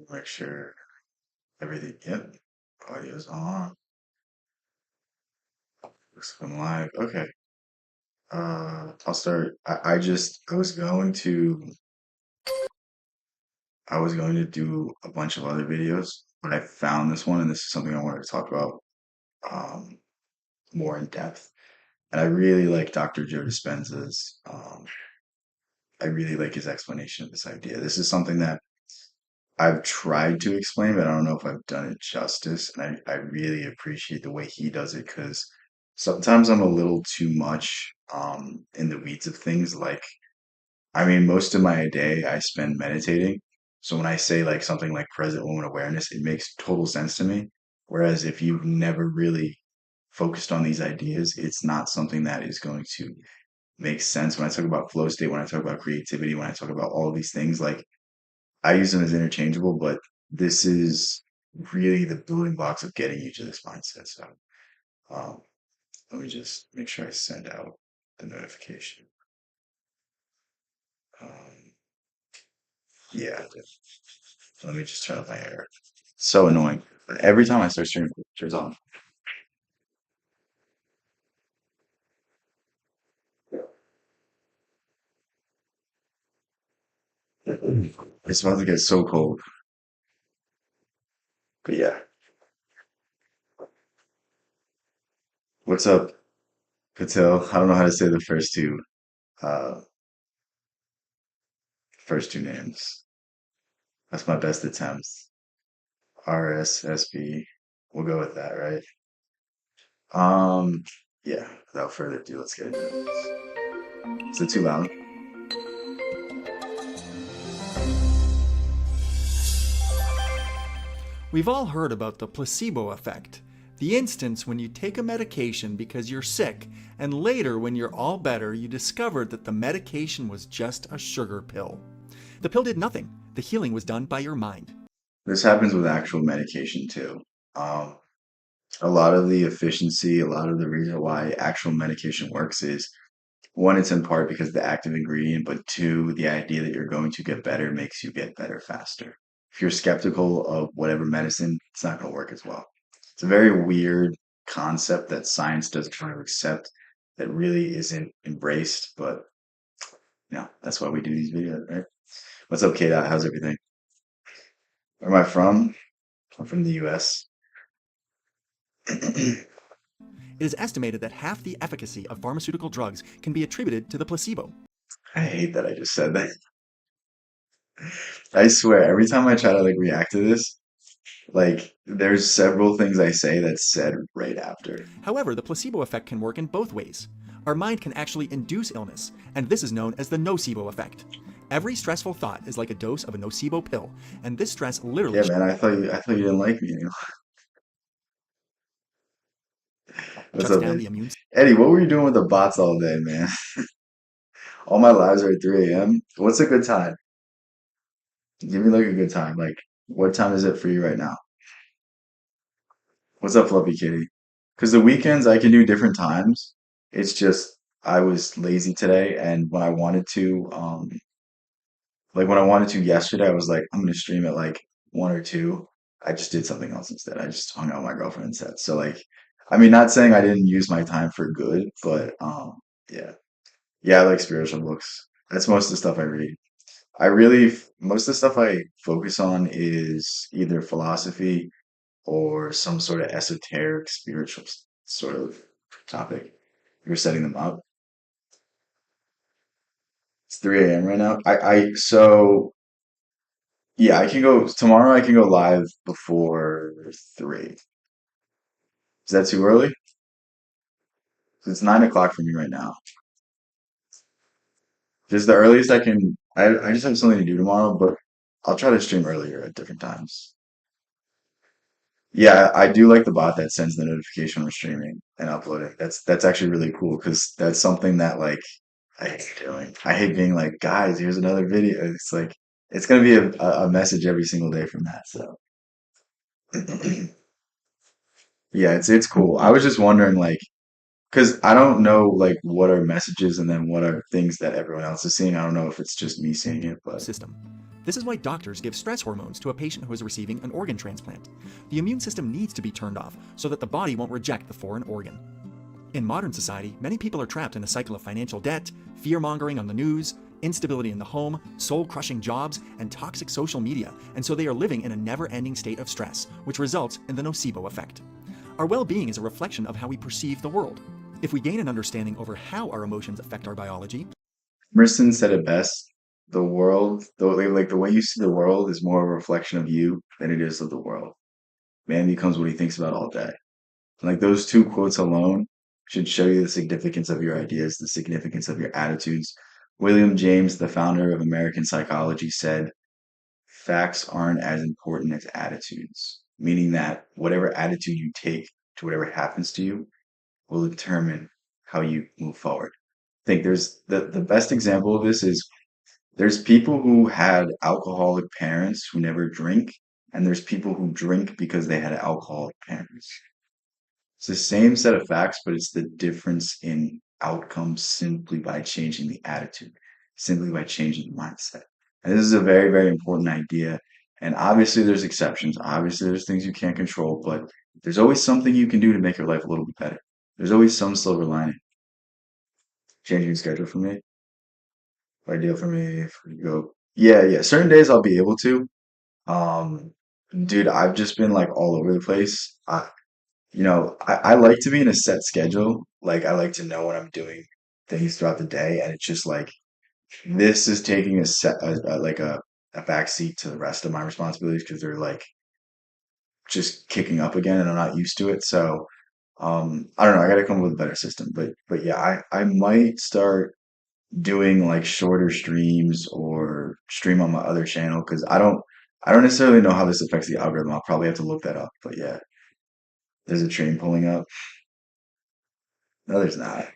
Make sure everything, yep, audio's on. Looks like I'm live. Okay. I'll start. I was going to do a bunch of other videos, but I found this one and this is something I wanted to talk about um more in depth. And I really like Dr. Joe Dispenza's I really like his explanation of this idea. This is something that I've tried to explain, but I don't know if I've done it justice. And I really appreciate the way he does it because sometimes I'm a little too much in the weeds of things. Like, I mean, most of my day I spend meditating. So when I say like something like present moment awareness, it makes total sense to me. Whereas if you've never really focused on these ideas, it's not something that is going to make sense. When I talk about flow state, when I talk about creativity, when I talk about all of these things, like I use them as interchangeable, but this is really the building blocks of getting you to this mindset. So um, let me just make sure I send out the notification. Um, yeah, let me just turn up my hair. So annoying. Every time I start streaming, it turns on. It's about to get so cold. But yeah, what's up, Patel? I don't know how to say the uh, first two names. That's my best attempts. RSSB. We'll go with that, right? Um, yeah, without further ado, let's get into this. Is it too loud? We've all heard about the placebo effect, the instance when you take a medication because you're sick, and later, when you're all better, you discovered that the medication was just a sugar pill. The pill did nothing. The healing was done by your mind. This happens with actual medication too. Um, a lot of the efficiency, a lot of the reason why actual medication works is one, it's in part because the active ingredient, but two, the idea that you're going to get better makes you get better faster. If you're skeptical of whatever medicine, it's not going to work as well. It's a very weird concept that science doesn't try to accept that really isn't embraced, but that's why we do these videos, right? What's up, Kate? How's everything? Where am I from? I'm from the US. I It is estimated that half the efficacy of pharmaceutical drugs can be attributed to the placebo. hate that I just said that. I swear, every time I try to like react to this, like there's several things I say that's said right after. However, the placebo effect can work in both ways. Our mind can actually induce illness, and this is known as the nocebo effect. Every stressful thought is like a dose of a nocebo pill, and this stress literally Yeah, man, I thought you didn't like me anymore. What's shuts up, down Eddie? the immune Eddie, what were you doing with the bots all day, man? All my lives are at 3 a.m. What's a good time? Give me like a good time. Like, what time is it for you right now? What's up, Fluffy Kitty? Because the weekends I can do different times. It's just I was lazy today, and when I wanted to yesterday, I was like, I'm gonna stream at like 1 or 2. I just did something else instead. I just hung out with my girlfriend instead. So like, I mean, not saying I didn't use my time for good, but yeah, yeah, I like spiritual books. That's most of the stuff I read. Most of the stuff I focus on is either philosophy or some sort of esoteric spiritual sort of topic. You're setting them up. It's 3 a.m. right now. So yeah, I can go tomorrow. I can go live before 3. Is that too early? It's 9 o'clock for me right now. This is the earliest I can. I just have something to do tomorrow, but I'll try to stream earlier at different times. Yeah, I do like the bot that sends the notification when streaming and uploading. That's actually really cool because that's something that like I hate doing. I hate being like, guys, here's another video. It's like it's gonna be a message every single day from that. So yeah, it's cool. I was just wondering like because I don't know like what are messages and then what are things that everyone else is seeing. I don't know if it's just me seeing it, but system. This is why doctors give stress hormones to a patient who is receiving an organ transplant. The immune system needs to be turned off so that the body won't reject the foreign organ. In modern society, many people are trapped in a cycle of financial debt, fear-mongering on the news, instability in the home, soul-crushing jobs, and toxic social media, and so they are living in a never-ending state of stress, which results in the nocebo effect. Our well-being is a reflection of how we perceive the world. If we gain an understanding over how our emotions affect our biology, Emerson said it best. The world, the way you see the world is more a reflection of you than it is of the world. Man becomes what he thinks about all day. Like those two quotes alone should show you the significance of your ideas, the significance of your attitudes. William James, the founder of American psychology, said, facts aren't as important as attitudes, meaning that whatever attitude you take to whatever happens to you will determine how you move forward. I think there's the best example of this is there's people who had alcoholic parents who never drink, and there's people who drink because they had alcoholic parents. It's the same set of facts, but it's the difference in outcomes simply by changing the attitude, simply by changing the mindset. And this is a very, very important idea. And obviously, there's exceptions. Obviously, there's things you can't control, but there's always something you can do to make your life a little bit better. There's always some silver lining. Changing schedule for me, ideal for me. If we go, yeah, yeah. Certain days I'll be able to. Um, dude, I've just been like all over the place. I like to be in a set schedule. Like I like to know when I'm doing things throughout the day, and it's just like this is taking a back seat to the rest of my responsibilities because they're like just kicking up again, and I'm not used to it. So I don't know. I got to come up with a better system. But yeah, I might start doing like shorter streams or stream on my other channel because I don't necessarily know how this affects the algorithm. I'll probably have to look that up. But yeah, there's a train pulling up. No, there's not.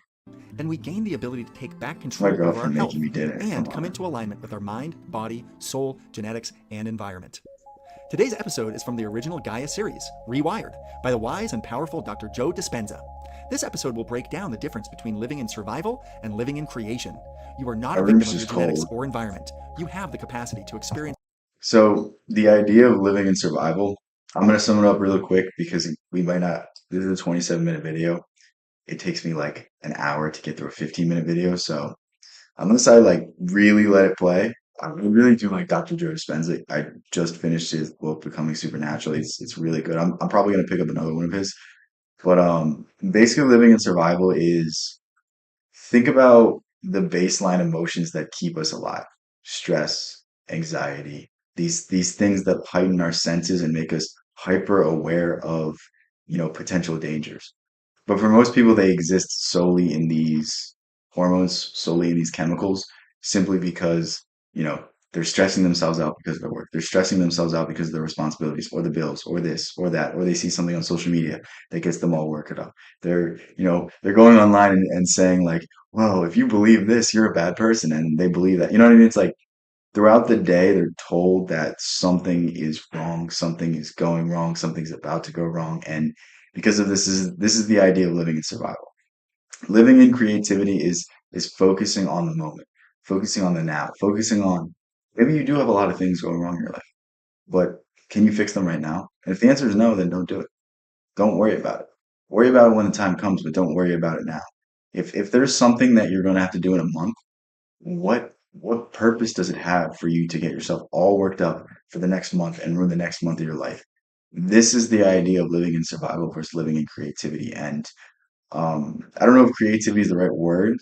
and we gain the ability to take back It's my control over our girlfriend making health me dinner. Come and come on. into alignment with our mind, body, soul, genetics, and environment. Today's episode is from the original Gaia series, Rewired, by the wise and powerful Dr. Joe Dispenza. This episode will break down the difference between living in survival and living in creation. You are not My a victim room's of your just genetics cold. or environment. You have the capacity to experience. So the idea of living in survival, I'm gonna sum it up really quick because we might not. This is a 27-minute video. It takes me like an hour to get through a 15-minute video. So unless I like really let it play, I really do like Dr. Joe Dispenza. I just finished his book, Becoming Supernatural. It's really good. I'm probably gonna pick up another one of his. But basically living in survival is think about the baseline emotions that keep us alive. Stress, anxiety, these things that heighten our senses and make us hyper aware of, potential dangers. But for most people, they exist solely in these hormones, solely in these chemicals, simply because, you know, they're stressing themselves out because of their work. They're stressing themselves out because of their responsibilities or the bills or this or that, or they see something on social media that gets them all worked up. They're going online and saying like, well, if you believe this, you're a bad person. And they believe that, you know what I mean? It's like throughout the day, they're told that something is wrong, something is going wrong, something's about to go wrong. And because of this is the idea of living in survival. Living in creativity is focusing on the moment, focusing on the now, focusing on maybe you do have a lot of things going wrong in your life, but can you fix them right now? And if the answer is no, then don't do it. Don't worry about it. Worry about it when the time comes, but don't worry about it now. If there's something that you're going to have to do in a month, what purpose does it have for you to get yourself all worked up for the next month and ruin the next month of your life? This is the idea of living in survival versus living in creativity. And I don't know if creativity is the right word.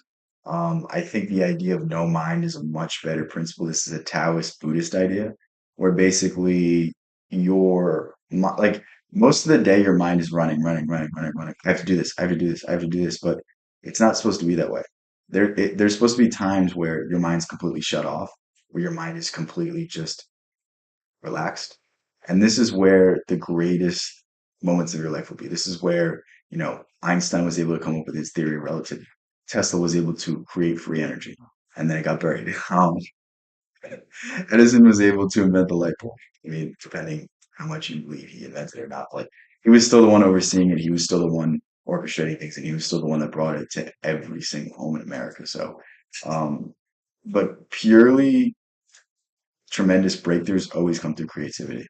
I think the idea of no mind is a much better principle. This is a Taoist Buddhist idea where basically like most of the day your mind is running, running, running, running, running. I have to do this. I have to do this. I have to do this. But it's not supposed to be that way. There's supposed to be times where your mind's completely shut off, where your mind is completely just relaxed. And this is where the greatest moments of your life will be. This is where, Einstein was able to come up with his theory of relativity. Tesla was able to create free energy, and then it got buried. Edison was able to invent the light bulb. I mean, depending how much you believe he invented it or not, like he was still the one overseeing it. He was still the one orchestrating things, and he was still the one that brought it to every single home in America. So, but purely tremendous breakthroughs always come through creativity.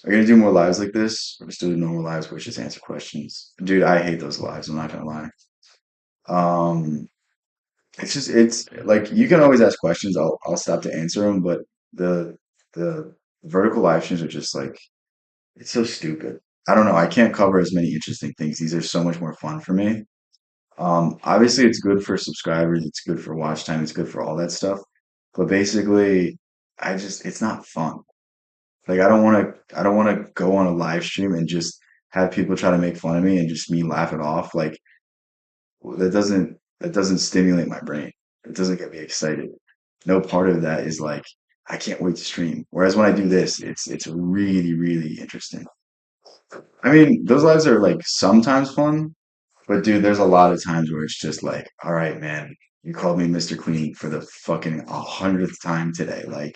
Are you gonna do more lives like this? Or just do normal lives where it's just answer questions? Dude, I hate those lives. I'm not gonna lie. Um, it's like you can always ask questions. I'll stop to answer them, but the the vertical live streams are just like it's so stupid. I don't know. I can't cover as many interesting things. These are so much more fun for me. Obviously, it's good for subscribers. It's good for watch time. It's good for all that stuff. But basically, it's not fun. Like I don't want to go on a live stream and just have people try to make fun of me and just me laugh it off. Like that doesn't stimulate my brain. It doesn't get me excited. No part of that is like I can't wait to stream. Whereas when I do this, it's really really interesting. I mean, those lives are like sometimes fun, but dude, there's a lot of times where it's just like, all right, man, you called me Mr. Clean for the fucking 100th time today. Like,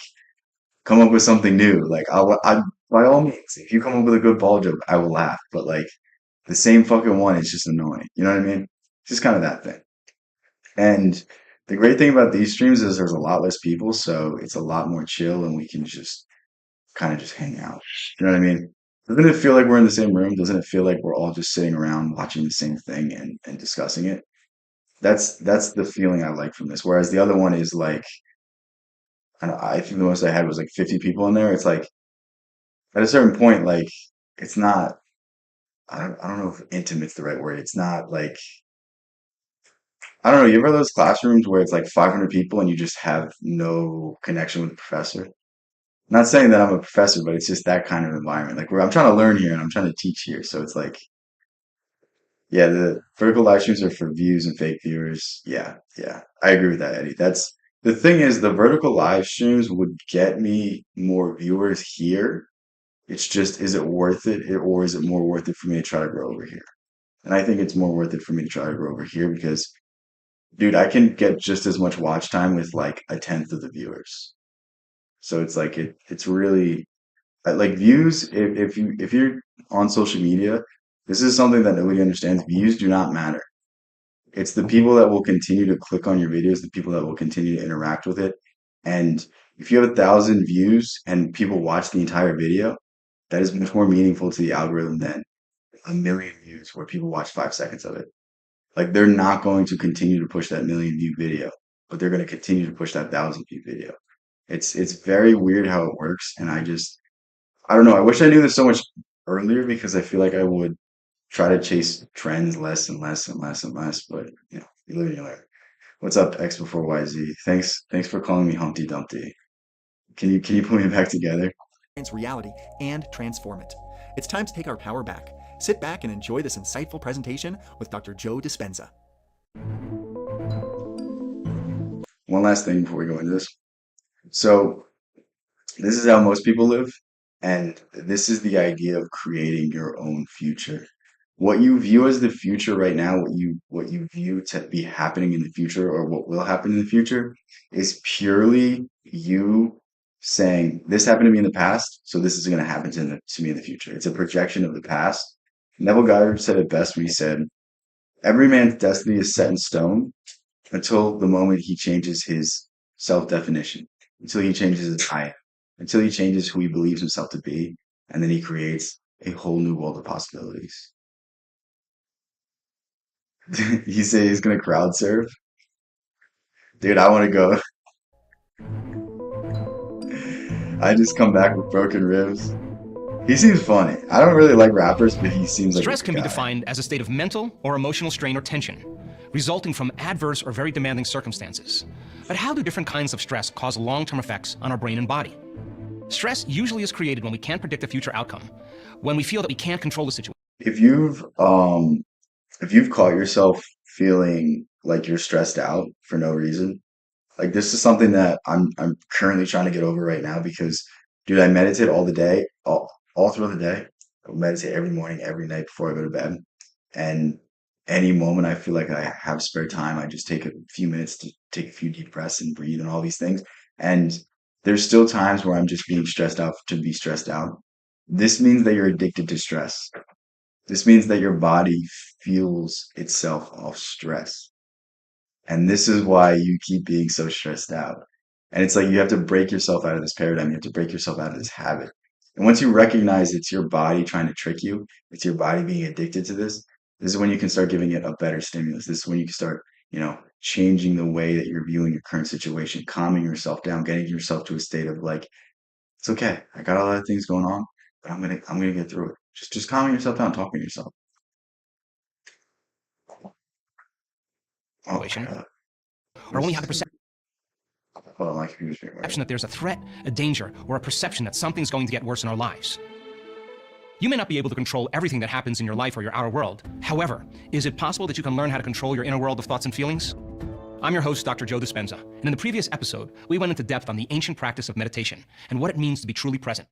come up with something new. Like, by all means, if you come up with a good ball joke, I will laugh. But like, the same fucking one is just annoying. You know what I mean? It's just kind of that thing. And the great thing about these streams is there's a lot less people, so it's a lot more chill, and we can just kind of just hang out. You know what I mean? Doesn't it feel like we're in the same room? Doesn't it feel like we're all just sitting around watching the same thing and discussing it? That's the feeling I like from this. Whereas the other one is like, I think the most I had was like 50 people in there. It's like at a certain point, like it's not. I don't know if intimate's the right word. It's not like I don't know. You ever those classrooms where it's like 500 people and you just have no connection with the professor? Not saying that I'm a professor, but it's just that kind of environment. Like where I'm trying to learn here and I'm trying to teach here. So it's like, yeah, the vertical live streams are for views and fake viewers. Yeah, yeah. I agree with that, Eddie. That's the thing is the vertical live streams would get me more viewers here. It's just, is it worth it or is it more worth it for me to try to grow over here? And I think it's more worth it for me to try to grow over here because, dude, I can get just as much watch time with like a tenth of the viewers. So it's like it's really like views. If you're on social media, this is something that nobody understands. Views do not matter. It's the people that will continue to click on your videos, the people that will continue to interact with it. And if you have 1,000 views and people watch the entire video, that is much more meaningful to the algorithm than a million views where people watch 5 seconds of it. Like they're not going to continue to push that million view video, but they're going to continue to push that 1,000 view video. It's very weird how it works, and I don't know. I wish I knew this so much earlier because I feel like I would try to chase trends less and less and less and less. But you live and you learn. What's up, X before YZ? Thanks for calling me Humpty Dumpty. Can you put me back together? Reality and transform it. It's time to take our power back. Sit back and enjoy this insightful presentation with Dr. Joe Dispenza. One last thing before we go into this. So this is how most people live, and this is the idea of creating your own future. What you view as the future right now, what you view to be happening in the future or what will happen in the future is purely you saying this happened to me in the past, so this is going to happen to me in the future. It's a projection of the past. Neville Goddard said it best when he said, "Every man's destiny is set in stone until the moment he changes his self-definition, until he changes his I am, until he changes who he believes himself to be, and then he creates a whole new world of possibilities." He said he's gonna crowd surf. Dude, I want to go. I just come back with broken ribs. He seems funny. I don't really like rappers, but he seems like a Stress good can be guy. defined as a state of mental or emotional strain or tension, resulting from adverse or very demanding circumstances. But how do different kinds of stress cause long-term effects on our brain and body? Stress usually is created when we can't predict a future outcome, when we feel that we can't control the situation. If if you've caught yourself feeling like you're stressed out for no reason, like this is something that I'm currently trying to get over right now because, dude, I meditate all the day, all through the day. I meditate every morning, every night before I go to bed. And any moment I feel like I have spare time, I just take a few minutes to take a few deep breaths and breathe and all these things. And there's still times where I'm just being stressed out to be stressed out. This means that you're addicted to stress. This means that your body fuels itself off stress. And this is why you keep being so stressed out. And it's like you have to break yourself out of this paradigm. You have to break yourself out of this habit. And once you recognize it's your body trying to trick you, it's your body being addicted to this, this is when you can start giving it a better stimulus. This is when you can start, changing the way that you're viewing your current situation, calming yourself down, getting yourself to a state of like, it's okay. I got a lot of things going on, but I'm gonna get through it. Just calming yourself down, talking to yourself. Oh my Situation, God. or when Where's we have the hold on, my computer's being weird. perception that there's a threat, a danger, or a perception that something's going to get worse in our lives. You may not be able to control everything that happens in your life or your outer world. However, is it possible that you can learn how to control your inner world of thoughts and feelings? I'm your host, Dr. Joe Dispenza, and in the previous episode, we went into depth on the ancient practice of meditation and what it means to be truly present.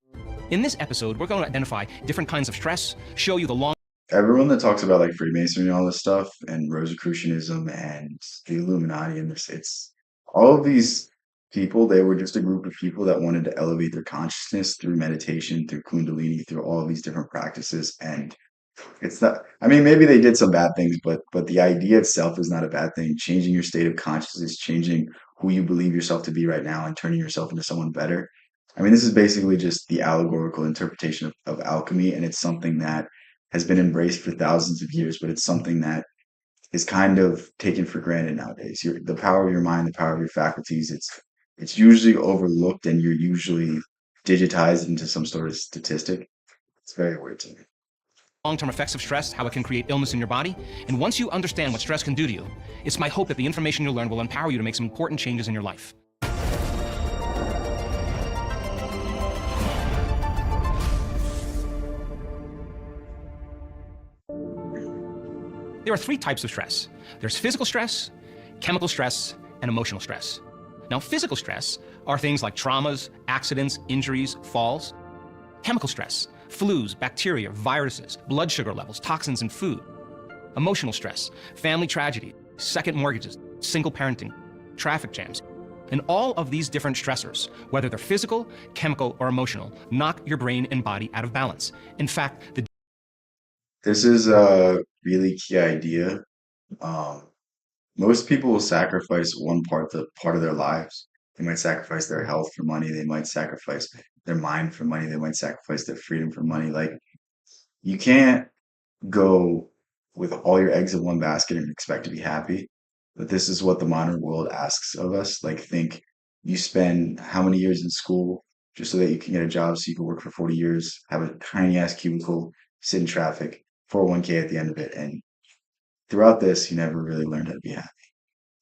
In this episode, we're going to identify different kinds of stress, show you the long Everyone that talks about like Freemasonry and all this stuff and Rosicrucianism and the Illuminati and this, it's all of these people, they were just a group of people that wanted to elevate their consciousness through meditation, through Kundalini, through all of these different practices. And it's not, I mean, maybe they did some bad things, but the idea itself is not a bad thing. Changing your state of consciousness, changing who you believe yourself to be right now and turning yourself into someone better. I mean, this is basically just the allegorical interpretation of alchemy, and it's something that has been embraced for thousands of years, but it's something that is kind of taken for granted nowadays. The power of your mind, the power of your faculties, it's usually overlooked and you're usually digitized into some sort of statistic. It's very weird to me. long-term effects of stress, how it can create illness in your body. And once you understand what stress can do to you, it's my hope that the information you'll learn will empower you to make some important changes in your life. There are three types of stress. There's physical stress, chemical stress, and emotional stress. Now, physical stress are things like traumas, accidents, injuries, falls. Chemical stress, flus, bacteria, viruses, blood sugar levels, toxins in food. Emotional stress, family tragedy, second mortgages, single parenting, traffic jams. And all of these different stressors, whether they're physical, chemical, or emotional, knock your brain and body out of balance. In fact, the This is a really key idea. Um, Most people will sacrifice one part of their lives. They might sacrifice their health for money. They might sacrifice their mind for money. They might sacrifice their freedom for money. Like you can't go with all your eggs in one basket and expect to be happy. But this is what the modern world asks of us. Like think you spend how many years in school just so that you can get a job so you can work for 40 years, have a tiny ass cubicle, sit in traffic, 401k at the end of it. And throughout this, you never really learned how to be happy.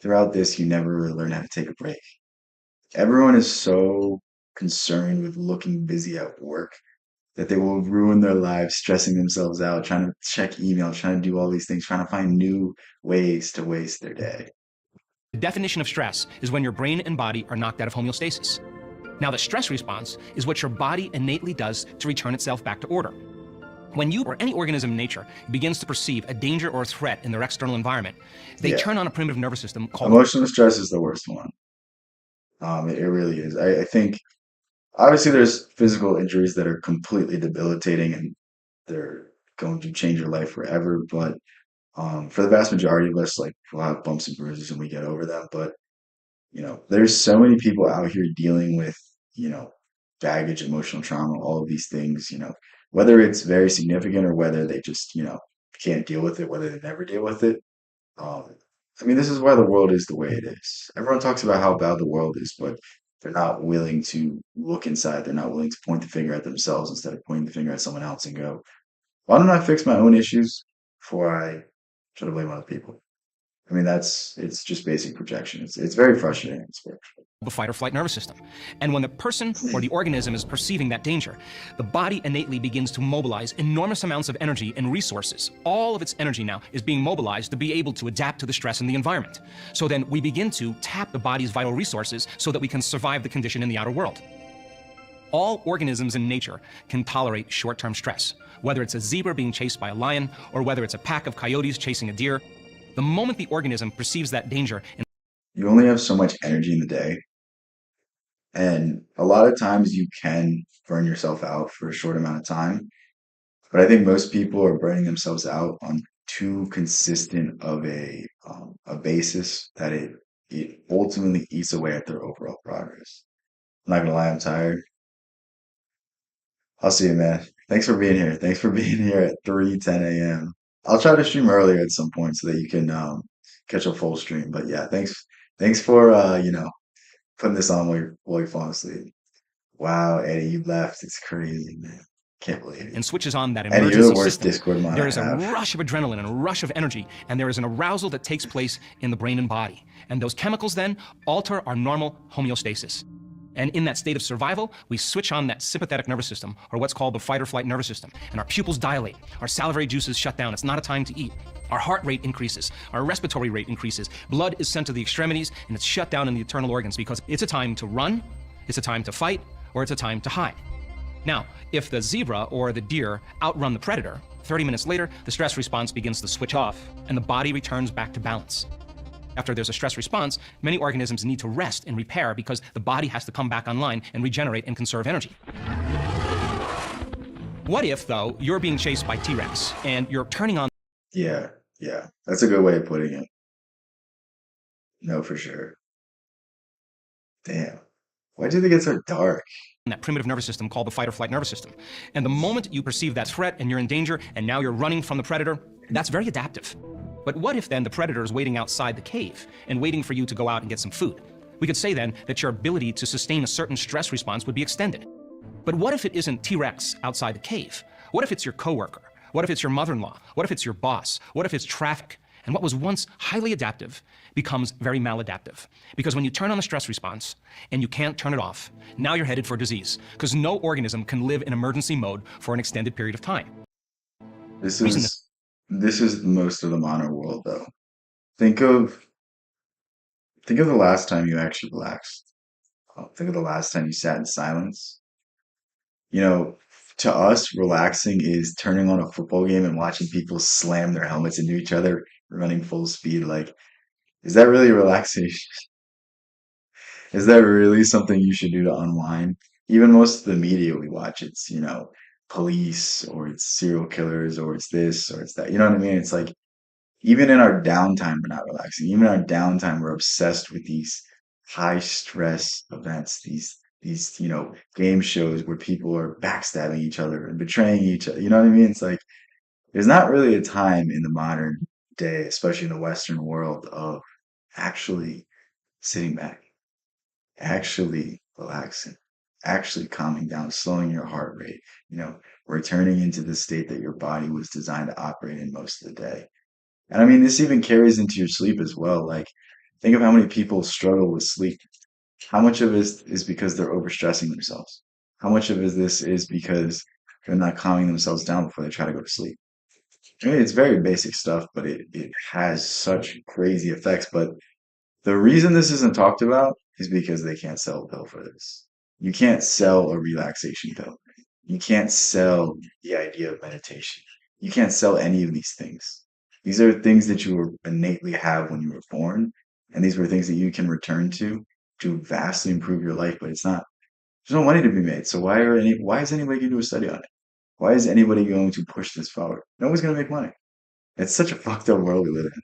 Throughout this, you never really learn how to take a break. Everyone is so concerned with looking busy at work that they will ruin their lives stressing themselves out, trying to check email, trying to do all these things, trying to find new ways to waste their day. definition of stress is when your brain and body are knocked out of homeostasis. Now, the stress response is what your body innately does to return itself back to order. When you or any organism in nature begins to perceive a danger or a threat in their external environment, they Yeah. turn on a primitive nervous system called Emotional stress is the worst one. It really is. I think obviously there's physical injuries that are completely debilitating and they're going to change your life forever. But for the vast majority of us, like we'll have bumps and bruises and we get over them. But there's so many people out here dealing with, you know, baggage, emotional trauma, all of these things, whether it's very significant or whether they just, can't deal with it, whether they never deal with it. Um, I mean, this is why the world is the way it is. Everyone talks about how bad the world is, but they're not willing to look inside. They're not willing to point the finger at themselves instead of pointing the finger at someone else and go, why don't I fix my own issues before I try to blame other people? I mean, it's just basic projection. It's very frustrating. the fight or flight nervous system. And when the person or the organism is perceiving that danger, the body innately begins to mobilize enormous amounts of energy and resources. All of its energy now is being mobilized to be able to adapt to the stress in the environment. So then we begin to tap the body's vital resources so that we can survive the condition in the outer world. All organisms in nature can tolerate short-term stress, whether it's a zebra being chased by a lion or whether it's a pack of coyotes chasing a deer. The moment the organism perceives that danger and You only have so much energy in the day, and a lot of times you can burn yourself out for a short amount of time. But I think most people are burning themselves out on too consistent of a basis that it it ultimately eats away at their overall progress. I'm not gonna lie, I'm tired. I'll see you, man. Thanks for being here. Thanks for being here at 3:10 a.m. I'll try to stream earlier at some point so that you can catch a full stream. But yeah, thanks for putting this on while you're falling asleep. Wow, Eddie, you left. It's crazy, man. Can't believe it. And switches on that Eddie, you're the emergency worst system, Discord mod there I is a have. rush of adrenaline and a rush of energy, and there is an arousal that takes place in the brain and body. And those chemicals then alter our normal homeostasis. And in that state of survival, we switch on that sympathetic nervous system, or what's called the fight or flight nervous system, and our pupils dilate, our salivary juices shut down, it's not a time to eat. Our heart rate increases, our respiratory rate increases, blood is sent to the extremities, and it's shut down in the internal organs because it's a time to run, it's a time to fight, or it's a time to hide. Now, if the zebra or the deer outrun the predator, 30 minutes later, the stress response begins to switch off, and the body returns back to balance. After there's a stress response, many organisms need to rest and repair because the body has to come back online and regenerate and conserve energy. What if, though, you're being chased by T-Rex and you're turning on Yeah, yeah. That's a good way of putting it. No, for sure. Damn. Why do they get so dark? that primitive nervous system called the fight or flight nervous system? And the moment you perceive that threat and you're in danger and now you're running from the predator, that's very adaptive. But what if then the predator is waiting outside the cave and waiting for you to go out and get some food? We could say then that your ability to sustain a certain stress response would be extended. But what if it isn't T-Rex outside the cave? What if it's your coworker? What if it's your mother-in-law? What if it's your boss? What if it's traffic? And what was once highly adaptive becomes very maladaptive. Because when you turn on the stress response and you can't turn it off, now you're headed for disease. Because no organism can live in emergency mode for an extended period of time. This is most of the modern world, though. Think of the last time you actually relaxed. Think of the last time you sat in silence. You know, to us, relaxing is turning on a football game and watching people slam their helmets into each other, running full speed. Like, is that really relaxation? Is that really something you should do to unwind? Even most of the media we watch, it's, police or it's serial killers or it's this or it's that. You know what I mean? It's like even in our downtime, we're not relaxing. Even in our downtime, we're obsessed with these high stress events, these game shows where people are backstabbing each other and betraying each other. You know what I mean? It's like there's not really a time in the modern day, especially in the Western world, of actually sitting back, actually relaxing, actually calming down, slowing your heart rate, returning into the state that your body was designed to operate in most of the day. And I mean, this even carries into your sleep as well. Like, think of how many people struggle with sleep. How much of it is because they're overstressing themselves? How much of this is because they're not calming themselves down before they try to go to sleep? I mean, it's very basic stuff, but it has such crazy effects. But the reason this isn't talked about is because they can't sell a pill for this. You can't sell a relaxation pill. You can't sell the idea of meditation. You can't sell any of these things. These are things that you innately have when you were born, and these were things that you can return to vastly improve your life. But it's not. There's no money to be made. So why is anybody going to do a study on it? Why is anybody going to push this forward? No one's going to make money. It's such a fucked up world we live in.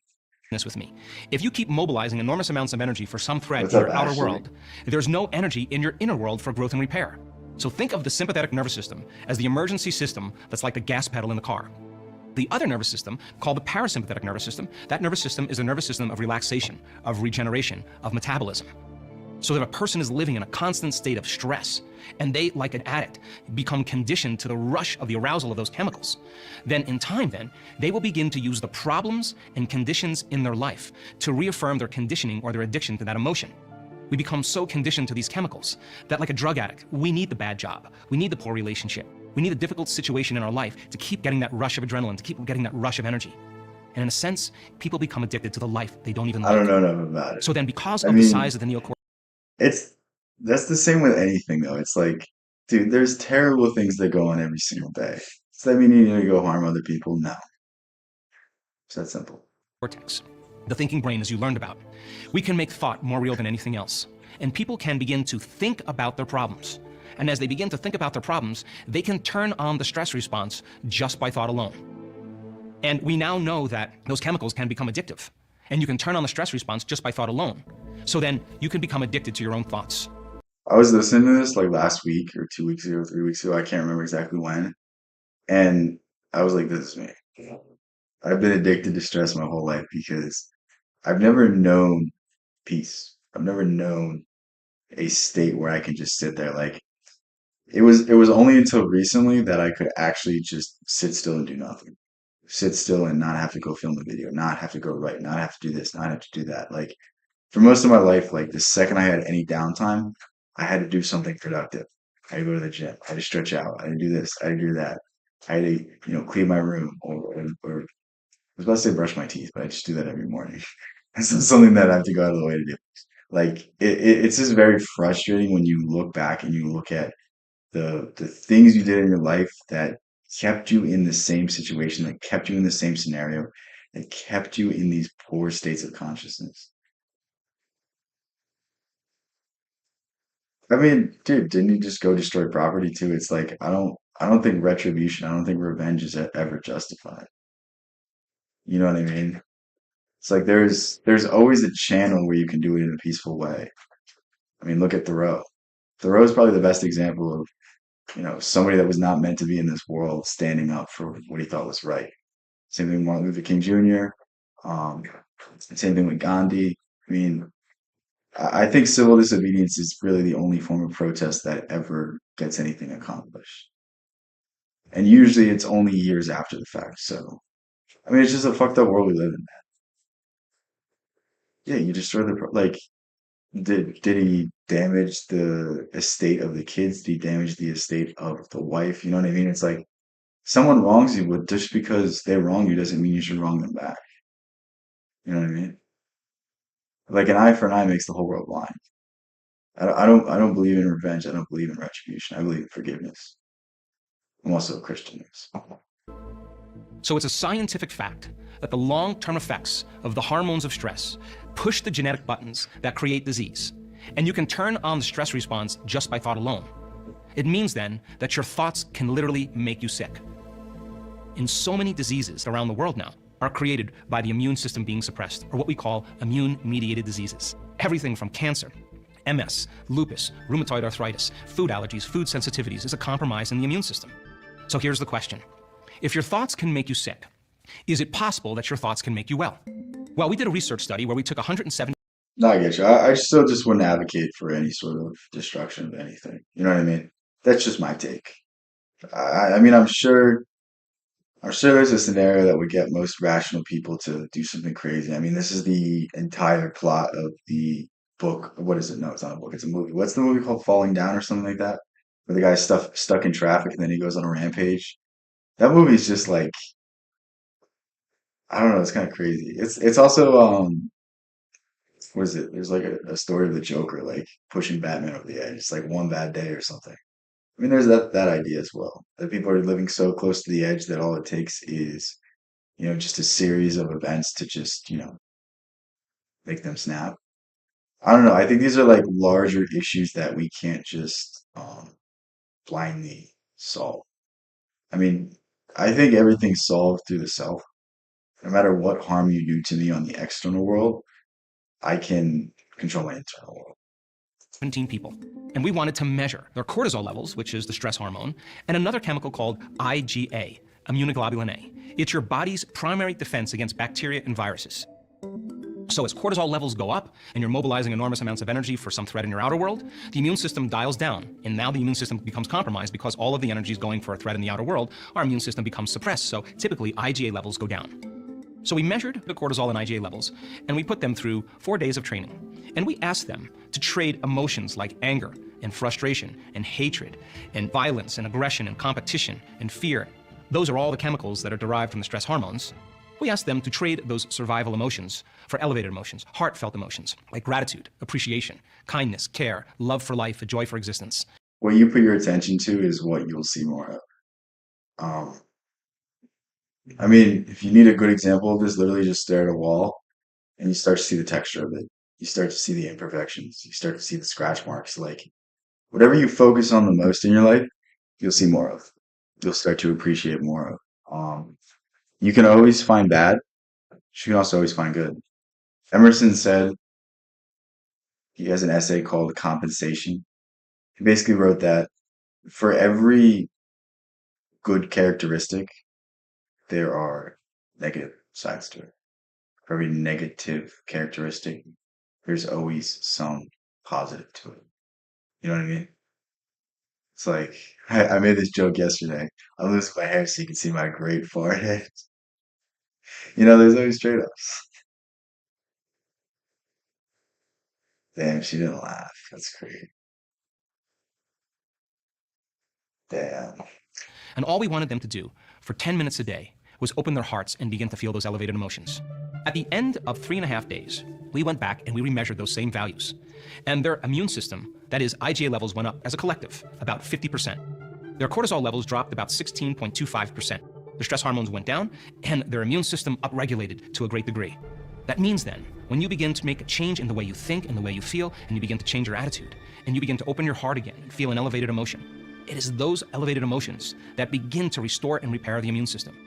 This with me. If you keep mobilizing enormous amounts of energy for some threat What's in up, your outer Ashley? world, there's no energy in your inner world for growth and repair. So think of the sympathetic nervous system as the emergency system that's like the gas pedal in the car. The other nervous system, called the parasympathetic nervous system, that nervous system is a nervous system of relaxation, of regeneration, of metabolism. So that a person is living in a constant state of stress, and they, like an addict, become conditioned to the rush of the arousal of those chemicals. Then in time, they will begin to use the problems and conditions in their life to reaffirm their conditioning or their addiction to that emotion. We become so conditioned to these chemicals that, like a drug addict, we need the bad job, we need the poor relationship, we need a difficult situation in our life to keep getting that rush of adrenaline, to keep getting that rush of energy. And in a sense, people become addicted to the life they don't even like. I don't know enough about it. So then, because I of the mean, size of the neocortex, that's the same with anything though. It's like, dude, there's terrible things that go on every single day. Does that mean you need to go harm other people? No. It's that simple. the thinking brain as you learned about, we can make thought more real than anything else. And people can begin to think about their problems. And as they begin to think about their problems, they can turn on the stress response just by thought alone. And we now know that those chemicals can become addictive. and you can turn on the stress response just by thought alone. So then you can become addicted to your own thoughts. I was listening to this like last week or 2 weeks ago, 3 weeks ago. I can't remember exactly when. And I was like, this is me. I've been addicted to stress my whole life because I've never known peace. I've never known a state where I can just sit there. Like it was only until recently that I could actually just sit still and do nothing. Sit still and not have to go film a video, not have to go write, not have to do this, not have to do that. Like for most of my life, like the second I had any downtime, I had to do something productive. I had to go to the gym. I had to stretch out. I had to do this. I had to do that. I had to, clean my room or I was about to say brush my teeth, but I just do that every morning. It's not something that I have to go out of the way to do. Like it's just very frustrating when you look back and you look at the things you did in your life that kept you in the same situation, that kept you in the same scenario, that kept you in these poor states of consciousness. I mean, dude, didn't you just go destroy property too? It's like I don't think retribution, I don't think revenge is ever justified. You know what I mean? It's like there's always a channel where you can do it in a peaceful way. I mean, look at Thoreau. Thoreau is probably the best example of, somebody that was not meant to be in this world standing up for what he thought was right. Same thing with Martin Luther King Jr. Um, Same thing with Gandhi. I mean, I think civil disobedience is really the only form of protest that ever gets anything accomplished. And usually it's only years after the fact. So, I mean, it's just a fucked up world we live in. Yeah, you destroy like, did he damage the estate of the kids? Did he damage the estate of the wife? You know what I mean? It's like someone wrongs you, but just because they wrong you doesn't mean you should wrong them back. You know what I mean? Like an eye for an eye makes the whole world blind. I don't believe in revenge. I don't believe in retribution. I believe in forgiveness. I'm also a Christian. So it's a scientific fact that the long-term effects of the hormones of stress push the genetic buttons that create disease. And you can turn on the stress response just by thought alone. It means then that your thoughts can literally make you sick. In so many diseases around the world now are created by the immune system being suppressed, or what we call immune-mediated diseases. Everything from cancer, MS, lupus, rheumatoid arthritis, food allergies, food sensitivities is a compromise in the immune system. So here's the question. If your thoughts can make you sick, is it possible that your thoughts can make you well? Well, we did a research study where we took 170. No, I get you. I still just wouldn't advocate for any sort of destruction of anything. You know what I mean? That's just my take. I mean, I'm sure there's a scenario that would get most rational people to do something crazy. I mean, this is the entire plot of the book. What is it? No, it's not a book. It's a movie. What's the movie called? Falling Down or something like that? Where the guy's stuck in traffic and then he goes on a rampage. That movie's just like, I don't know. It's kind of crazy. It's also what is it? There's like a story of the Joker like pushing Batman over the edge. It's like one bad day or something. I mean, there's that idea as well. That people are living so close to the edge that all it takes is, just a series of events to just, make them snap. I don't know. I think these are like larger issues that we can't just blindly solve. I mean, I think everything's solved through the self. No matter what harm you do to me on the external world, I can control my internal world. 17 people. And we wanted to measure their cortisol levels, which is the stress hormone, and another chemical called IgA, immunoglobulin A. It's your body's primary defense against bacteria and viruses. So as cortisol levels go up and you're mobilizing enormous amounts of energy for some threat in your outer world, the immune system dials down. And now the immune system becomes compromised because all of the energy is going for a threat in the outer world. Our immune system becomes suppressed. So typically IgA levels go down. So we measured the cortisol and IgA levels, and we put them through 4 days of training. And we asked them to trade emotions like anger and frustration and hatred and violence and aggression and competition and fear. Those are all the chemicals that are derived from the stress hormones. We asked them to trade those survival emotions for elevated emotions, heartfelt emotions like gratitude, appreciation, kindness, care, love for life, a joy for existence. What you put your attention to is what you'll see more of. Um, I mean, if you need a good example of this, literally just stare at a wall and you start to see the texture of it. You start to see the imperfections. You start to see the scratch marks. Like whatever you focus on the most in your life, you'll see more of. You'll start to appreciate more of. You can always find bad, but you can also always find good. Emerson said he has an essay called Compensation. He basically wrote that for every good characteristic, there are negative sides to it. For every negative characteristic, there's always some positive to it. You know what I mean? It's like I made this joke yesterday. I lose my hair so you can see my great forehead. There's always trade-offs. Damn, she didn't laugh. That's great. Damn. And all we wanted them to do for 10 minutes a day was open their hearts and begin to feel those elevated emotions. At the end of 3.5 days, we went back and we remeasured those same values. And their immune system, that is, IgA levels, went up as a collective about 50%. Their cortisol levels dropped about 16.25%. Their stress hormones went down, and their immune system upregulated to a great degree. That means then, when you begin to make a change in the way you think and the way you feel, and you begin to change your attitude, and you begin to open your heart again and feel an elevated emotion, it is those elevated emotions that begin to restore and repair the immune system.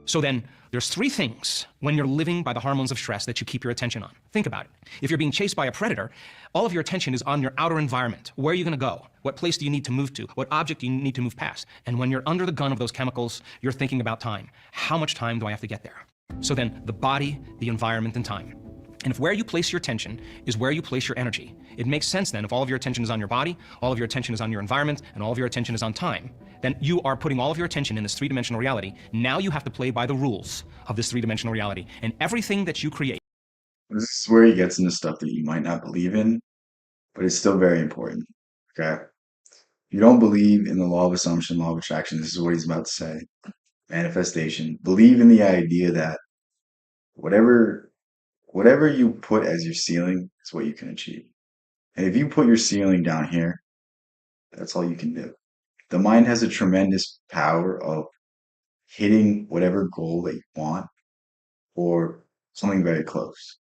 So then, there's 3 things when you're living by the hormones of stress that you keep your attention on. Think about it. If you're being chased by a predator, all of your attention is on your outer environment. Where are you going to go? What place do you need to move to? What object do you need to move past? And when you're under the gun of those chemicals, you're thinking about time. How much time do I have to get there? So then, the body, the environment, and time. And if where you place your attention is where you place your energy, it makes sense then if all of your attention is on your body, all of your attention is on your environment, and all of your attention is on time, then you are putting all of your attention in this 3-dimensional reality. Now you have to play by the rules of this 3-dimensional reality. And everything that you create. This is where he gets into stuff that you might not believe in, but it's still very important. Okay? You don't believe in the law of assumption, law of attraction. This is what he's about to say. Manifestation. Believe in the idea that whatever whatever you put as your ceiling is what you can achieve. And if you put your ceiling down here, that's all you can do. The mind has a tremendous power of hitting whatever goal that you want or something very close.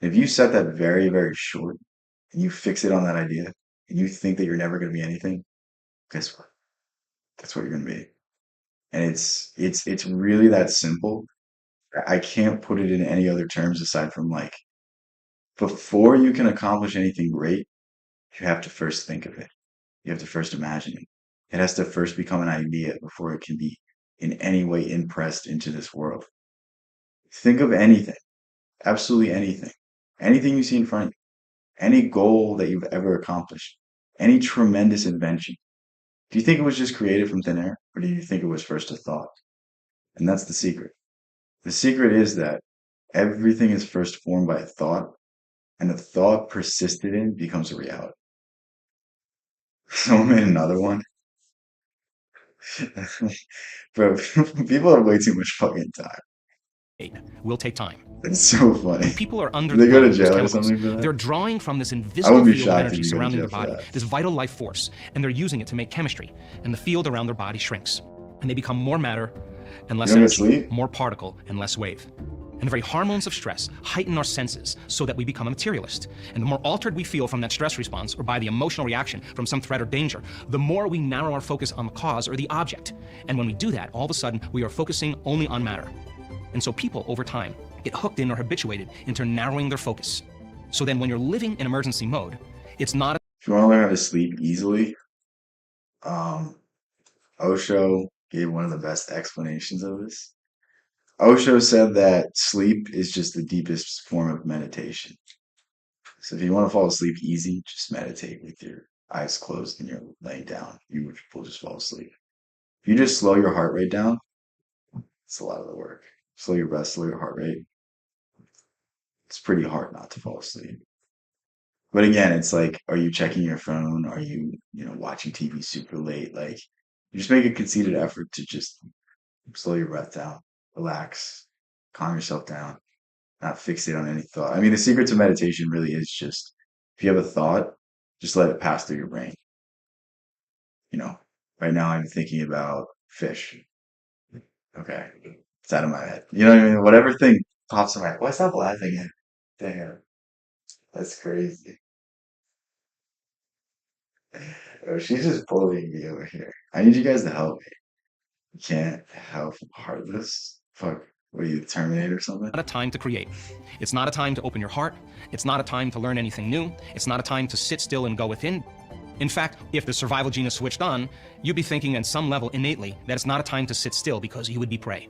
If you set that very, very short and you fix it on that idea and you think that you're never going to be anything, guess what? That's what you're going to be. And it's really that simple. I can't put it in any other terms aside from like before you can accomplish anything great, you have to first think of it. You have to first imagine it. It has to first become an idea before it can be in any way impressed into this world. Think of anything, absolutely anything, anything you see in front of you, any goal that you've ever accomplished, any tremendous invention. Do you think it was just created from thin air, or do you think it was first a thought? And that's the secret. The secret is that everything is first formed by a thought, and a thought persisted in becomes a reality. Someone made another one. Bro, people have way too much fucking time. Will take time. It's so funny. When people are under Do they the go gun to of those jail or chemicals, something for that? they're drawing from this I invisible wouldn't be field of shocked if energy you go to surrounding jail their for body, that. this vital life force, and they're using it to make chemistry, and the field around their body shrinks, and they become more matter and less You don't energy, get sleep? more particle and less wave. And the very hormones of stress heighten our senses so that we become a materialist. And the more altered we feel from that stress response or by the emotional reaction from some threat or danger, the more we narrow our focus on the cause or the object. And when we do that, all of a sudden, we are focusing only on matter. And so people, over time, get hooked in or habituated into narrowing their focus. So then when you're living in emergency mode, it's not If you want to learn how to sleep easily, um, Osho gave one of the best explanations of this. Osho said that sleep is just the deepest form of meditation. So if you want to fall asleep easy, just meditate with your eyes closed and you're laying down. You will just fall asleep. If you just slow your heart rate down, it's a lot of the work. Slow your breath, slow your heart rate. It's pretty hard not to fall asleep. But again, it's like, are you checking your phone? Are you, watching TV super late? Like, you just make a conceited effort to just slow your breath down, relax, calm yourself down, not fixate on any thought. I mean, the secret to meditation really is just if you have a thought, just let it pass through your brain. You know, right now I'm thinking about fish. Okay, it's out of my head. You know what I mean? Whatever thing pops in my head. Why stop laughing at? Damn, that's crazy. Oh, she's just bullying me over here. I need you guys to help me. You can't help heartless. Fuck. What are you, the Terminator or something? Not a time to create. It's not a time to open your heart. It's not a time to learn anything new. It's not a time to sit still and go within. In fact, if the survival gene is switched on, you'd be thinking on some level innately that it's not a time to sit still because you would be prey.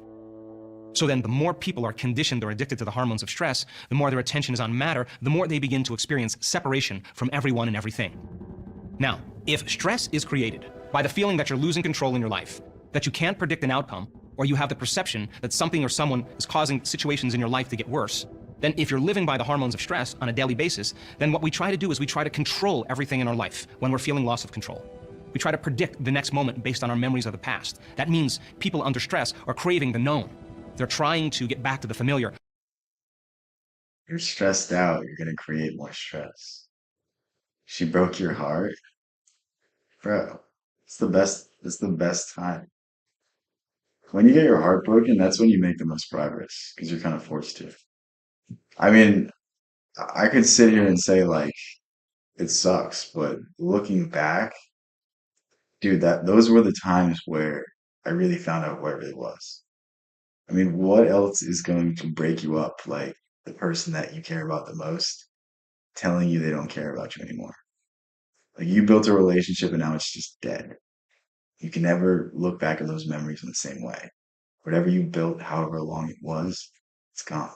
So then the more people are conditioned or addicted to the hormones of stress, the more their attention is on matter, the more they begin to experience separation from everyone and everything. Now, if stress is created by the feeling that you're losing control in your life, that you can't predict an outcome, or you have the perception that something or someone is causing situations in your life to get worse, then if you're living by the hormones of stress on a daily basis, then what we try to do is we try to control everything in our life when we're feeling loss of control. We try to predict the next moment based on our memories of the past. That means people under stress are craving the known. They're trying to get back to the familiar. You're stressed out. You're gonna create more stress. She broke your heart, bro. It's the best. It's the best time. When you get your heart broken, that's when you make the most progress because you're kind of forced to. I mean, I could sit here and say like it sucks, but looking back, dude, that those were the times where I really found out where it really was. I mean, what else is going to break you up like the person that you care about the most telling you they don't care about you anymore? Like you built a relationship and now it's just dead. You can never look back at those memories in the same way. Whatever you built, however long it was, it's gone.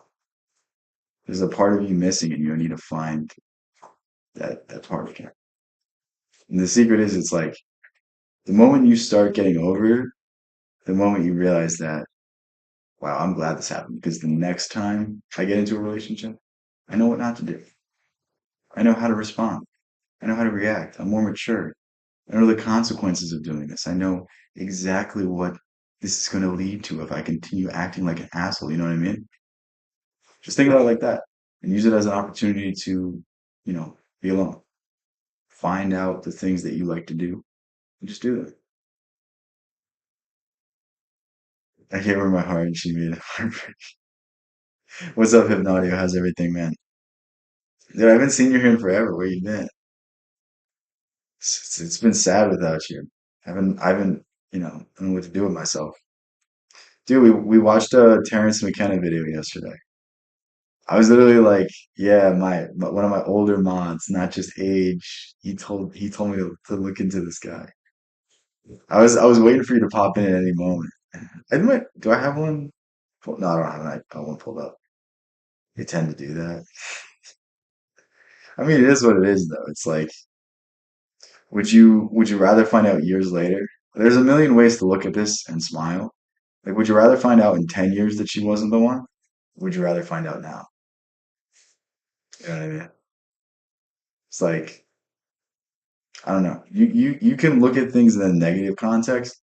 There's a part of you missing and you need to find that part again. And the secret is it's like the moment you start getting over it, the moment you realize that, wow, I'm glad this happened because the next time I get into a relationship, I know what not to do. I know how to respond. I know how to react. I'm more mature. I know the consequences of doing this. I know exactly what this is going to lead to if I continue acting like an asshole. You know what I mean? Just think about it like that and use it as an opportunity to, be alone. Find out the things that you like to do and just do them. I gave her my heart and she made it heartbreak. What's up, Hypnotio? How's everything, man? Dude, I haven't seen you here in forever. Where you been? It's been sad without you. I haven't, I don't know what to do with myself. Dude, we watched a Terrence McKenna video yesterday. I was literally like, yeah, one of my older mods, not just age. He told me to look into this guy. I was waiting for you to pop in at any moment. Do I have one? No, I don't have one pulled up. They tend to do that. I mean, it is what it is, though. It's like, would you rather find out years later? There's a million ways to look at this and smile. Like, would you rather find out in 10 years that she wasn't the one? Would you rather find out now? You know what I mean? It's like, I don't know. You can look at things in a negative context,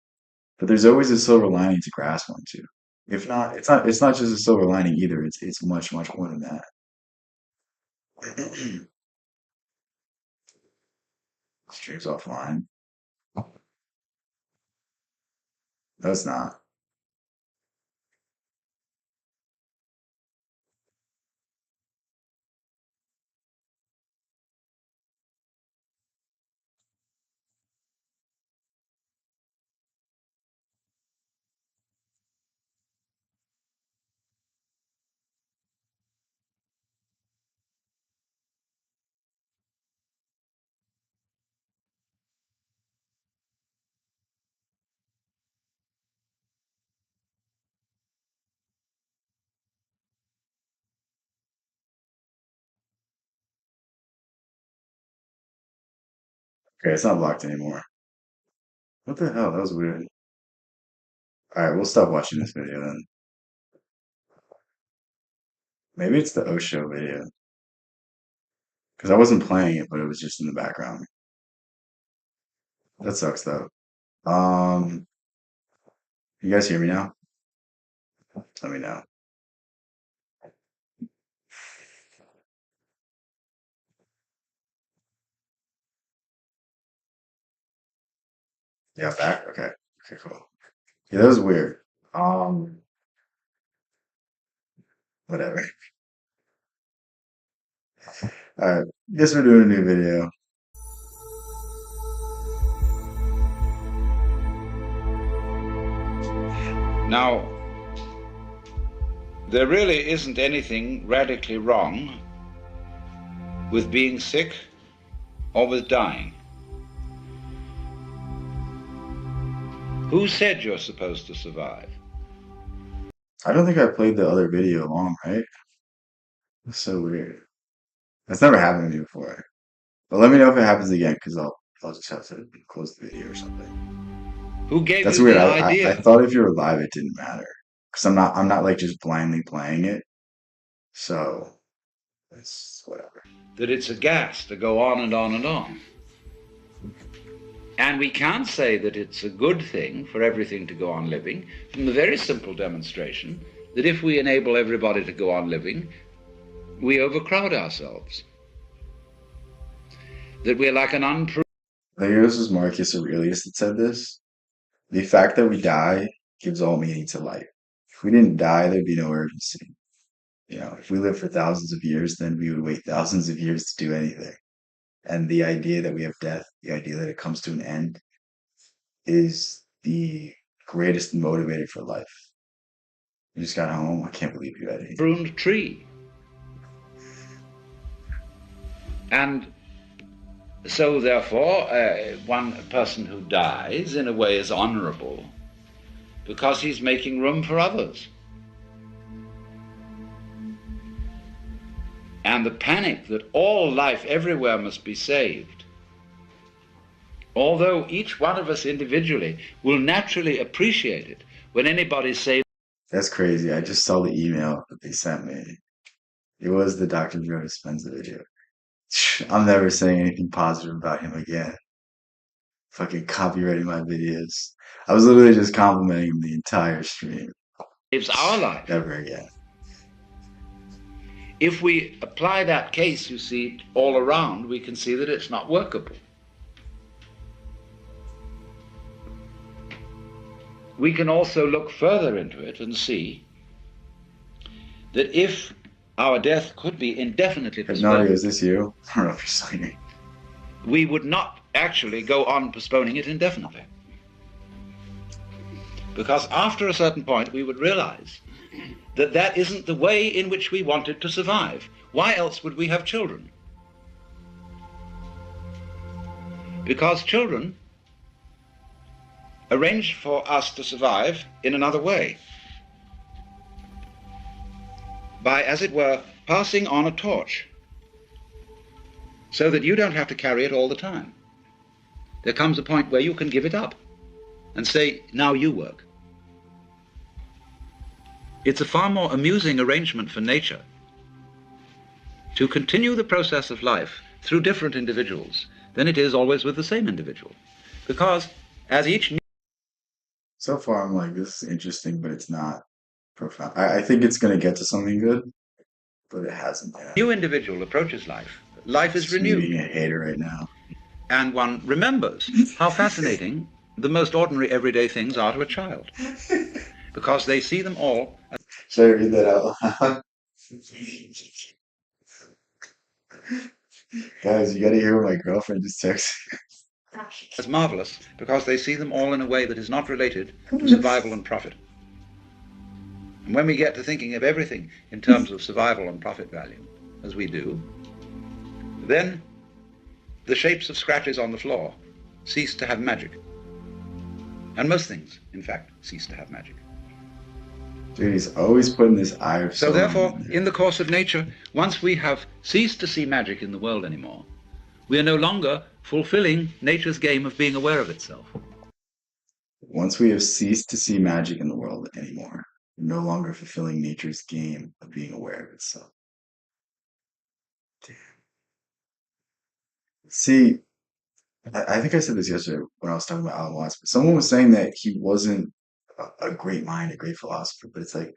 but there's always a silver lining to grasp onto. If not, it's not just a silver lining either. It's much, much more than that. Streams offline. No, it's not. Okay, it's not blocked anymore. What the hell? That was weird. All right, we'll stop watching this video then. Maybe it's the Osho video because I wasn't playing it, but it was just in the background. That sucks though. Um, you guys hear me now? Let me know. Yeah, back. Okay. Okay, cool. Yeah, that was weird. Um, Whatever. All right. Guess we're doing a new video. Now, There really isn't anything radically wrong with being sick or with dying. Who said you're supposed to survive? I don't think I played the other video along, right? That's so weird. That's never happened to me before. But let me know if it happens again, because I'll just have to close the video or something. Who gave That's you weird. the I idea thought if you were live, it didn't matter. Because I'm not like just blindly playing it. So it's whatever. that it's a gas to go on and on and on? And we can't say that it's a good thing for everything to go on living from the very simple demonstration that if we enable everybody to go on living, we overcrowd ourselves. That we're like an unproved. I think this was Marcus Aurelius that said this. The fact that we die gives all meaning to life. If we didn't die, there'd be no urgency. You know, if we live for thousands of years, then we would wait thousands of years to do anything. And the idea that we have death, the idea that it comes to an end, is the greatest motivator for life. You just got home. I can't believe you had it. Pruned tree. And so therefore, one person who dies in a way is honorable because he's making room for others. And the panic that all life everywhere must be saved, although each one of us individually will naturally appreciate it when anybody's saved. That's crazy. I just saw the email that they sent me. It was the Dr. Joe Dispenza video. I'm never saying anything positive about him again. Fucking copywriting my videos. I was literally just complimenting him the entire stream. Saves our life. Never again. If we apply that case, you see, all around, we can see that it's not workable. We can also look further into it and see that if our death could be indefinitely Nadia, postponed, is this you? I don't know if you're signing. we would not actually go on postponing it indefinitely. Because after a certain point, we would realize that that isn't the way in which we wanted to survive. Why else would we have children? Because children arrange for us to survive in another way. By, as it were, passing on a torch, so that you don't have to carry it all the time. There comes a point where you can give it up and say, now you work. It's a far more amusing arrangement for nature to continue the process of life through different individuals than it is always with the same individual. Because as each So far, I'm like, this is interesting, but it's not profound. I think it's going to get to something good, but it hasn't yet. new individual approaches life, life is Just me renewed. being a hater right now. And one remembers how fascinating the most ordinary everyday things are to a child. Because they see them all Should I read that out loud? Guys, you got to hear what my girlfriend just texted. as marvelous, because they see them all in a way that is not related to survival and profit. And when we get to thinking of everything in terms of survival and profit value, as we do, then the shapes of scratches on the floor cease to have magic. And most things, in fact, cease to have magic. Dude, he's always putting this eye of So Sauron therefore, in there. in the course of nature, once we have ceased to see magic in the world anymore, we are no longer fulfilling nature's game of being aware of itself. Once we have ceased to see magic in the world anymore, we're no longer fulfilling nature's game of being aware of itself. Damn. See, I think I said this yesterday when I was talking about Alan Watts, but someone was saying that he wasn't a great mind, a great philosopher, but it's like,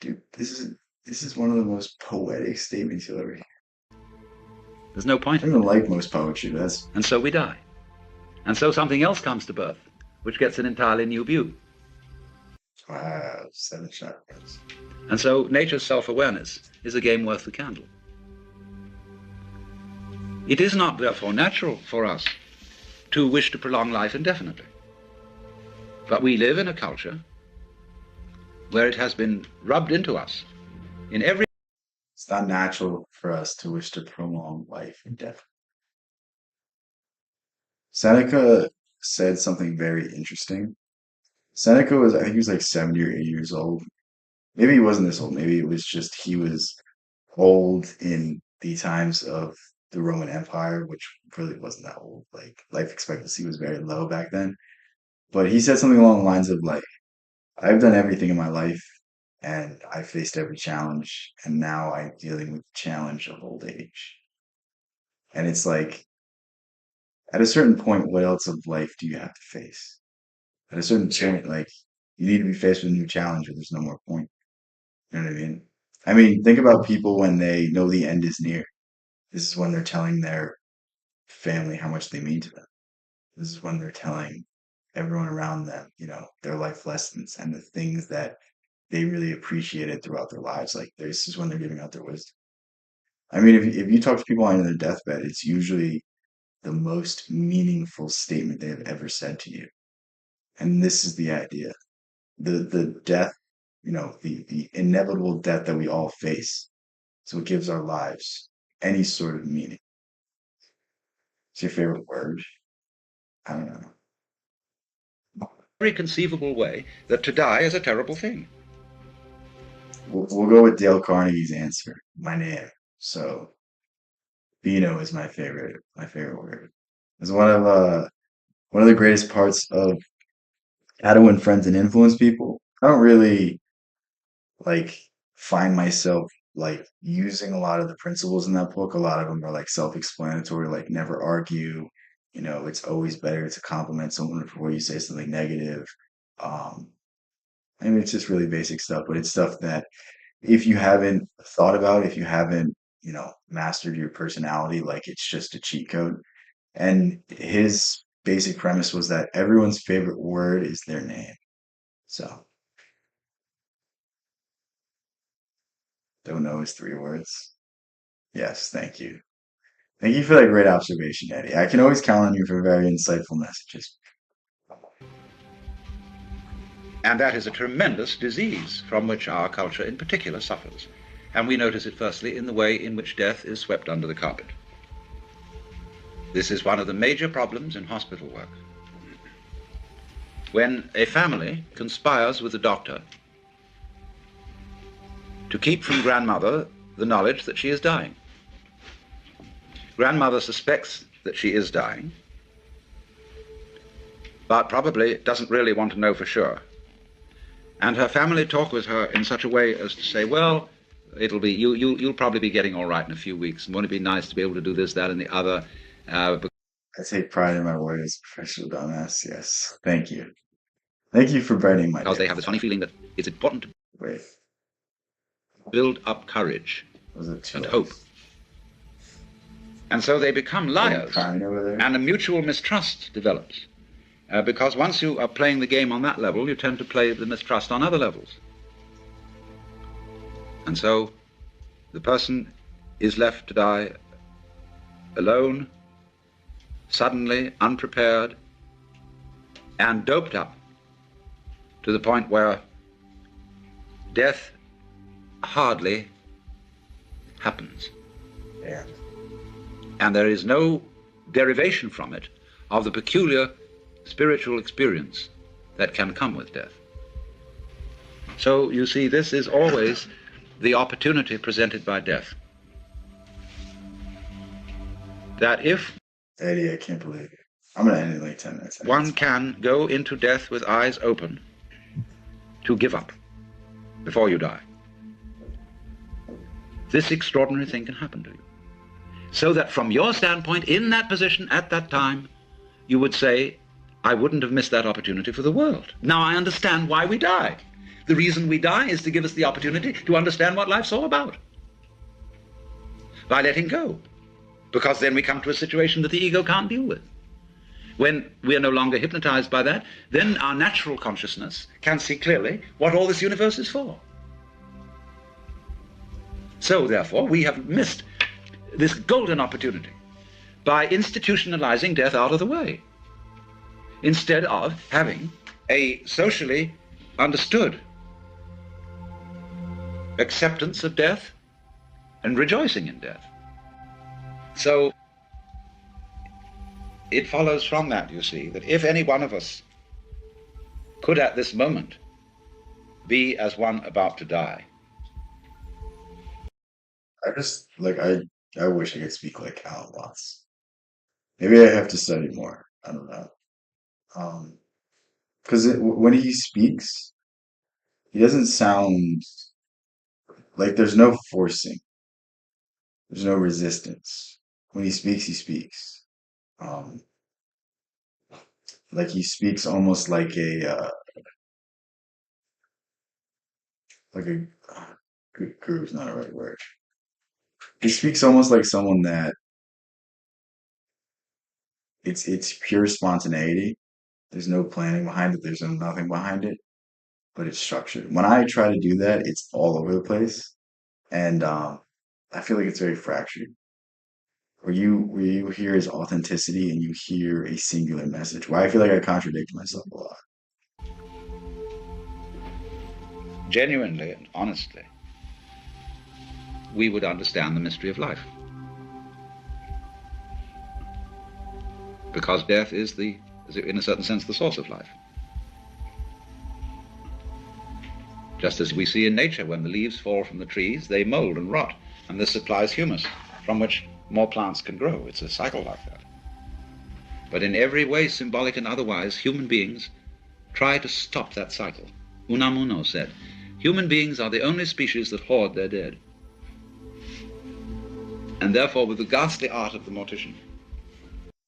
dude, this is one of the most poetic statements you'll ever hear. There's no I point don't in even it. like most poetry, but that's And so we die. And so something else comes to birth, which gets an entirely new view. wow, 7 chakras. And so nature's self-awareness is a game worth the candle. It is not, therefore, natural for us to wish to prolong life indefinitely. But we live in a culture where it has been rubbed into us in every. It's not natural for us to wish to prolong life and death. Seneca said something very interesting. Seneca was, I think he was like 70 or 80 years old. Maybe he wasn't this old. Maybe it was just he was old in the times of the Roman Empire, which really wasn't that old. Like life expectancy was very low back then. But he said something along the lines of like, I've done everything in my life and I faced every challenge, and now I'm dealing with the challenge of old age. And it's like, at a certain point, what else of life do you have to face? At a certain point, like, you need to be faced with a new challenge or there's no more point. You know what I mean? I mean, think about people when they know the end is near. This is when they're telling their family how much they mean to them. This is when they're telling everyone around them, their life lessons and the things that they really appreciated throughout their lives. Like this is when they're giving out their wisdom. I mean, if you talk to people on their deathbed, it's usually the most meaningful statement they have ever said to you. And this is the idea. The death, the inevitable death that we all face. So it gives our lives any sort of meaning. What's your favorite word? I don't know. Every conceivable way that to die is a terrible thing. We'll go with Dale Carnegie's answer. My name. So Bino is my favorite word. It's one of the greatest parts of how to win friends and influence people. I don't really like find myself like using a lot of the principles in that book. A lot of them are like self-explanatory, like never argue. It's always better to compliment someone before you say something negative. Um, I mean, it's just really basic stuff, but it's stuff that if you haven't thought about, if you haven't, mastered your personality, like it's just a cheat code. And his basic premise was that everyone's favorite word is their name. So, don't know is 3 words. Yes, thank you. Thank you for that great observation, Eddie. I can always count on you for very insightful messages. And that is a tremendous disease from which our culture in particular suffers. And we notice it firstly in the way in which death is swept under the carpet. This is one of the major problems in hospital work. When a family conspires with the doctor to keep from grandmother the knowledge that she is dying. Grandmother suspects that she is dying, but probably doesn't really want to know for sure. And her family talk with her in such a way as to say, well, you'll probably be getting all right in a few weeks. And won't it be nice to be able to do this, that, and the other? I take pride in my word as a professional dumbass. Yes. Thank you. Thank you for brightening my because day. they have this funny feeling that it's important to Wait, build up courage was it two and L's? hope. And so they become liars, Crying over there? and a mutual mistrust develops. Because once you are playing the game on that level, you tend to play the mistrust on other levels. And so the person is left to die alone, suddenly, unprepared, and doped up to the point where death hardly happens. Yeah. And there is no derivation from it of the peculiar spiritual experience that can come with death. So you see, this is always the opportunity presented by death. That if Eddie, I can't believe it. I'm going to end in like 10 minutes. one can go into death with eyes open to give up before you die, this extraordinary thing can happen to you. So that from your standpoint, in that position at that time, you would say, I wouldn't have missed that opportunity for the world. Now I understand why we die. The reason we die is to give us the opportunity to understand what life's all about. By letting go. Because then we come to a situation that the ego can't deal with. When we are no longer hypnotized by that, then our natural consciousness can see clearly what all this universe is for. So therefore, we have missed this golden opportunity by institutionalizing death out of the way, instead of having a socially understood acceptance of death and rejoicing in death. So it follows from that, you see, that if any one of us could at this moment be as one about to die, I just like I wish I could speak like Alan Watts. Maybe I have to study more. I don't know. Um, because when he speaks, he doesn't sound like there's no forcing, there's no resistance. When he speaks, he speaks. Um, like he speaks almost like a guru is not a right word. He speaks almost like someone that it's pure spontaneity. There's no planning behind it. There's no nothing behind it, but it's structured. When I try to do that, it's all over the place, and I feel like it's very fractured. Where you hear his authenticity and you hear a singular message. Why I feel like I contradict myself a lot. genuinely and honestly, we would understand the mystery of life. Because death is in a certain sense, the source of life. Just as we see in nature, when the leaves fall from the trees, they mold and rot, and this supplies humus, from which more plants can grow. It's a cycle like that. But in every way, symbolic and otherwise, human beings try to stop that cycle. Unamuno said, human beings are the only species that hoard their dead. And therefore, with the ghastly art of the mortician.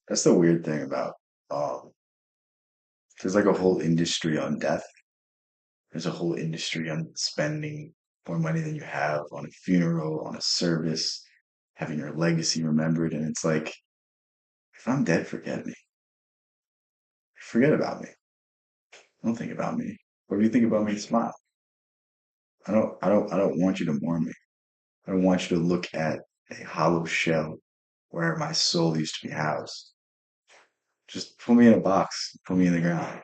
That's the weird thing about um, there's like a whole industry on death. There's a whole industry on spending more money than you have on a funeral, on a service, having your legacy remembered, and it's like if I'm dead, forget me. Forget about me. Don't think about me. Or if you think about me, smile. I don't want you to mourn me. I don't want you to look at a hollow shell where my soul used to be housed. Just put me in a box, put me in the ground.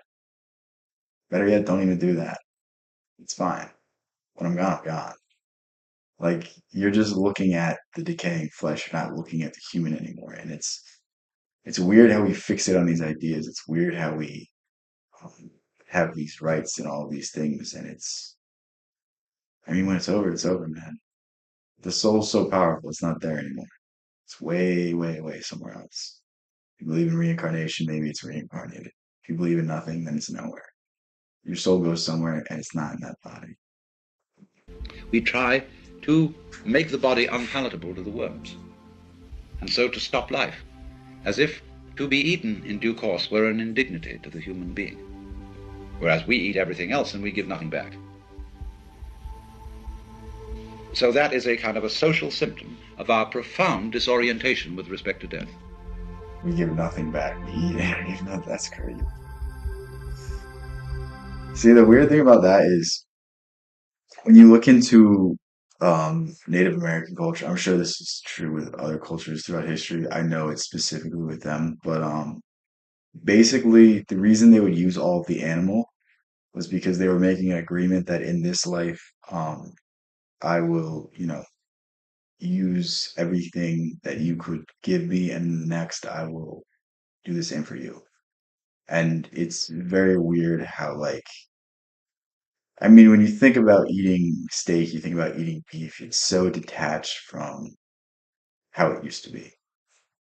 Better yet, don't even do that. It's fine. When I'm gone, I'm gone. Like you're just looking at the decaying flesh, you're not looking at the human anymore. And it's weird how we fixate on these ideas. It's weird how we um, have these rights and all these things. And I mean, when it's over, man. The soul's so powerful, it's not there anymore. It's way, way, way somewhere else. If you believe in reincarnation, maybe it's reincarnated. If you believe in nothing, then it's nowhere. Your soul goes somewhere and it's not in that body. We try to make the body unpalatable to the worms, and so to stop life, as if to be eaten in due course were an indignity to the human being, whereas we eat everything else and we give nothing back. So that is a kind of a social symptom of our profound disorientation with respect to death. We give nothing back. We eat it, even though that's crazy. See, the weird thing about that is when you look into Native American culture, I'm sure this is true with other cultures throughout history. I know it's specifically with them, but basically the reason they would use all of the animal was because they were making an agreement that in this life, I will, use everything that you could give me, and in the next I will do the same for you. And it's very weird how, like, I mean, when you think about eating steak, you think about eating beef, it's so detached from how it used to be.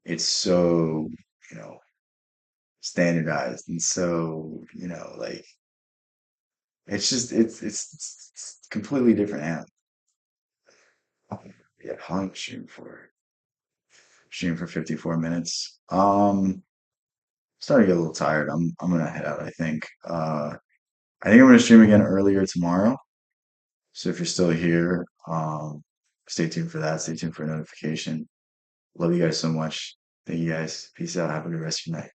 It's so, you know, standardized and so, like it's just it's completely different animal. Yeah, how long was shooting for 54 minutes. Starting to get a little tired. I'm gonna head out, I think. I think I'm gonna stream again earlier tomorrow. So if you're still here, stay tuned for that. Stay tuned for a notification. Love you guys so much. Thank you guys. Peace out. Have a good rest of your night.